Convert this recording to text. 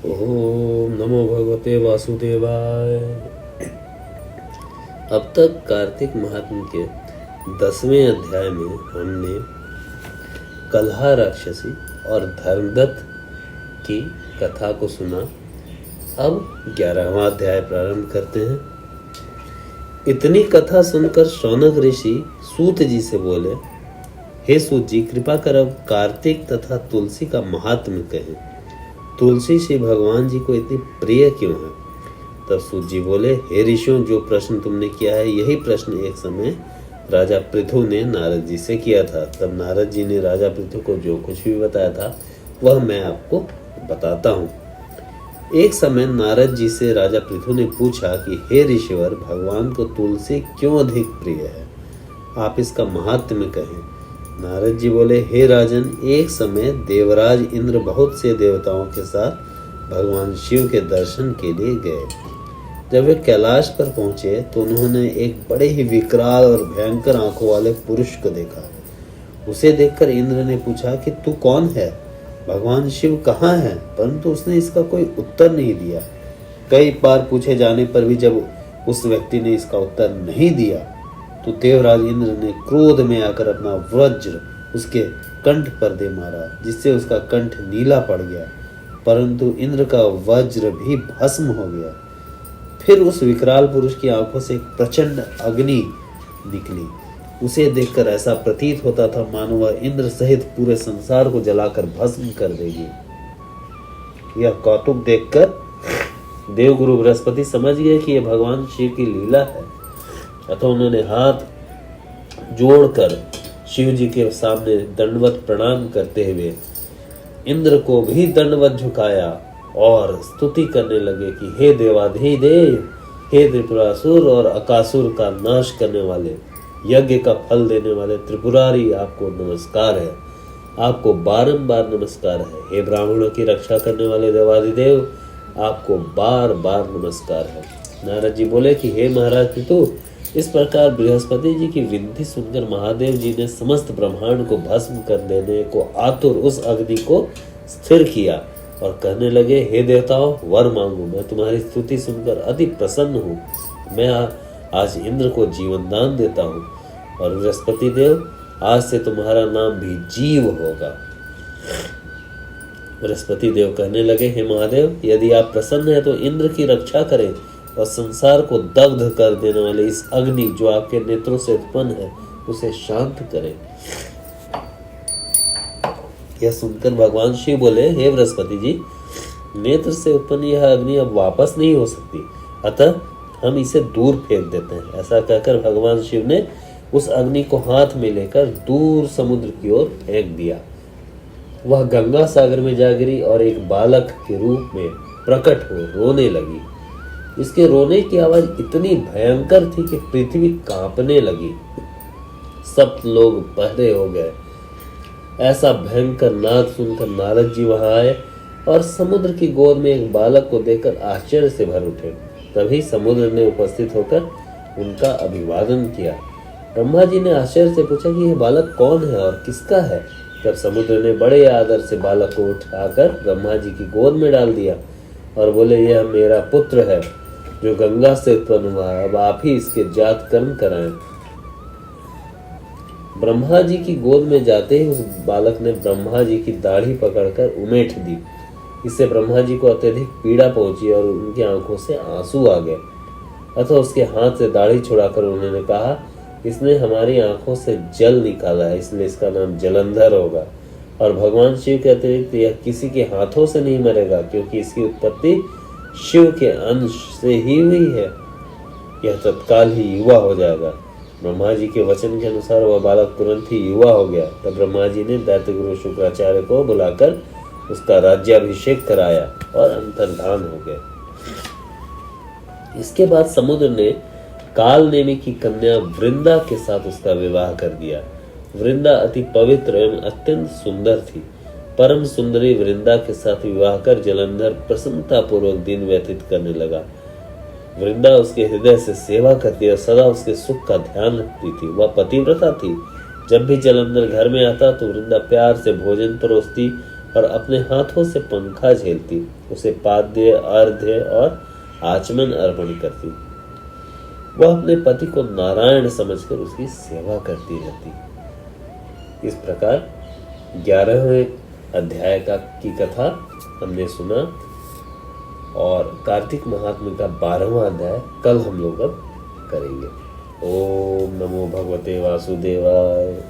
ओम नमो भगवते वासुदेवाय। अब तक कार्तिक महात्म्य के 10वें अध्याय में हमने कलहा राक्षसी और धर्मदत्त की कथा को सुना। अब 11वां अध्याय प्रारंभ करते हैं। इतनी कथा सुनकर शौनक ऋषि सूत जी से बोले, हे सूत जी, कृपा कर अब कार्तिक तथा तुलसी का महात्म्य कहें। तुलसी श्री भगवान जी को इतनी प्रिय क्यों है? तब सूत जी बोले, हे ऋषियों, जो प्रश्न तुमने किया है यही प्रश्न एक समय राजा पृथु ने नारद जी से किया था। तब नारद जी ने राजा पृथु को जो कुछ भी बताया था वह मैं आपको बताता हूँ। एक समय नारद जी से राजा पृथु ने पूछा कि हे ऋषिवर, भगवान को तुलसी क्यों अधिक प्रिय है? आप इसका महात्म्य कहें। नारद जी बोले, हे राजन, एक समय देवराज इंद्र बहुत से देवताओं के साथ भगवान शिव के दर्शन के लिए गए। जब वे कैलाश पर पहुंचे तो उन्होंने एक बड़े ही विकराल और भयंकर आंखों वाले पुरुष को देखा। उसे देखकर इंद्र ने पूछा कि तू कौन है? भगवान शिव कहाँ है? परंतु उसने इसका कोई उत्तर नहीं दिया। कई बार पूछे जाने पर भी जब उस व्यक्ति ने इसका उत्तर नहीं दिया तो देवराज इंद्र ने क्रोध में आकर अपना वज्र उसके कंठ पर दे मारा, जिससे उसका कंठ नीला पड़ गया, परंतु इंद्र का वज्र भी भस्म हो गया। फिर उस विकराल पुरुष की आंखों से एक प्रचंड अग्नि निकली। उसे देखकर ऐसा प्रतीत होता था मानो वह इंद्र सहित पूरे संसार को जलाकर भस्म कर देगी। यह कौतुक देखकर देवगुरु बृहस्पति समझ गए कि यह भगवान शिव की लीला है, अतः उन्होंने हाथ जोड़कर शिव जी के सामने दंडवत प्रणाम करते हुए इंद्र को भी दंडवत झुकाया और स्तुति करने लगे कि हे देवाधिदेव, हे त्रिपुरासुर और अकासुर का नाश करने वाले, यज्ञ का फल देने वाले त्रिपुरारी, आपको नमस्कार है, आपको बारंबार नमस्कार है। हे ब्राह्मणों की रक्षा करने वाले देवाधिदेव, आपको बार बार नमस्कार है। नारद जी बोले कि हे महाराज पितु, इस प्रकार बृहस्पति जी की विनती सुनकर महादेव जी ने समस्त ब्रह्मांड को भस्म कर देने को आतुर उस अग्नि को स्थिर किया और कहने लगे, हे देवताओं, वर मांगो, मैं तुम्हारी स्तुति सुनकर अति प्रसन्न हूँ। मैं आज इंद्र को जीवन दान देता हूँ और बृहस्पति देव, आज से तुम्हारा नाम भी जीव होगा। बृहस्पति देव कहने लगे, हे महादेव, यदि आप प्रसन्न हैं तो इंद्र की रक्षा करें और संसार को दग्ध कर देने वाले इस अग्नि जो आपके नेत्रों से उत्पन्न है उसे शांत करें। यह सुनकर भगवान शिव बोले, हे बृहस्पति जी, नेत्र से उत्पन्न यह अग्नि अब वापस नहीं हो सकती, अतः हम इसे दूर फेंक देते हैं। ऐसा कहकर भगवान शिव ने उस अग्नि को हाथ में लेकर दूर समुद्र की ओर फेंक दिया। वह गंगा सागर में जा गिरी और एक बालक के रूप में प्रकट हो रोने लगी। इसके रोने की आवाज इतनी भयंकर थी कि पृथ्वी कांपने लगी। सब लोग बहरे हो गए। ऐसा भयंकर नाद सुनकर नारद जी वहां आए और समुद्र की गोद में एक बालक को देखकर आश्चर्य से भर उठे। तभी समुद्र ने उपस्थित होकर उनका अभिवादन किया। ब्रह्मा जी ने आश्चर्य से पूछा कि यह बालक कौन है और किसका है? तब समुद्र ने बड़े आदर से बालक को उठाकर ब्रह्मा जी की गोद में डाल दिया और बोले, यह मेरा पुत्र है जो गंगा से उत्पन्न हुआ है, अब आप ही इसके जात कर्म कराएं। ब्रह्मा जी की गोद में जाते ही उस बालक ने ब्रह्मा जी की दाढ़ी पकड़कर उमेठ दी। इससे ब्रह्मा जी को अत्यधिक पीड़ा पहुंची और उनकी आंखों से आंसू आ गए। अतः उसके हाथ से दाढ़ी छुड़ाकर उन्होंने कहा, इसने हमारी आंखों से जल निकाला है, इसलिए इसका नाम जलंधर होगा। और भगवान शिव के अतिरिक्त यह किसी के हाथों से नहीं मरेगा, क्योंकि इसकी उत्पत्ति शिव के अंश से ही हुई है। यह तत्काल ही युवा हो जाएगा। ब्रह्मा जी के वचन के अनुसार वह बालक तुरंत ही युवा हो गया। तब ब्रह्मा जी ने दैत्य गुरु शुक्राचार्य को बुलाकर उसका राज्याभिषेक कराया और अंतर्धान हो गए। इसके बाद समुद्र ने काल नेमी की कन्या वृंदा के साथ उसका विवाह कर दिया। वृंदा अति पवित्र एवं अत्यंत सुंदर थी। परम सुंदरी वृंदा के साथ विवाह कर जलंधर प्रसन्नता पूर्वक दिन व्यतीत करने लगा। वृंदा उसके हृदय से सेवा करती और सदा उसके सुख का ध्यान रखती थी। वह पतिव्रता थी। जब भी जलंधर घर में आता तो वृंदा प्यार से भोजन परोसती और अपने हाथों से पंखा झेलती, उसे पाद्य, अर्घ्य और आचमन अर्पण करती। वह अपने पति को नारायण समझकर उसकी सेवा करती रहती। इस प्रकार 11वें अध्याय की कथा हमने सुना और कार्तिक महात्म्य का 12वां अध्याय कल हम लोग अब करेंगे। ओम नमो भगवते वासुदेवाय।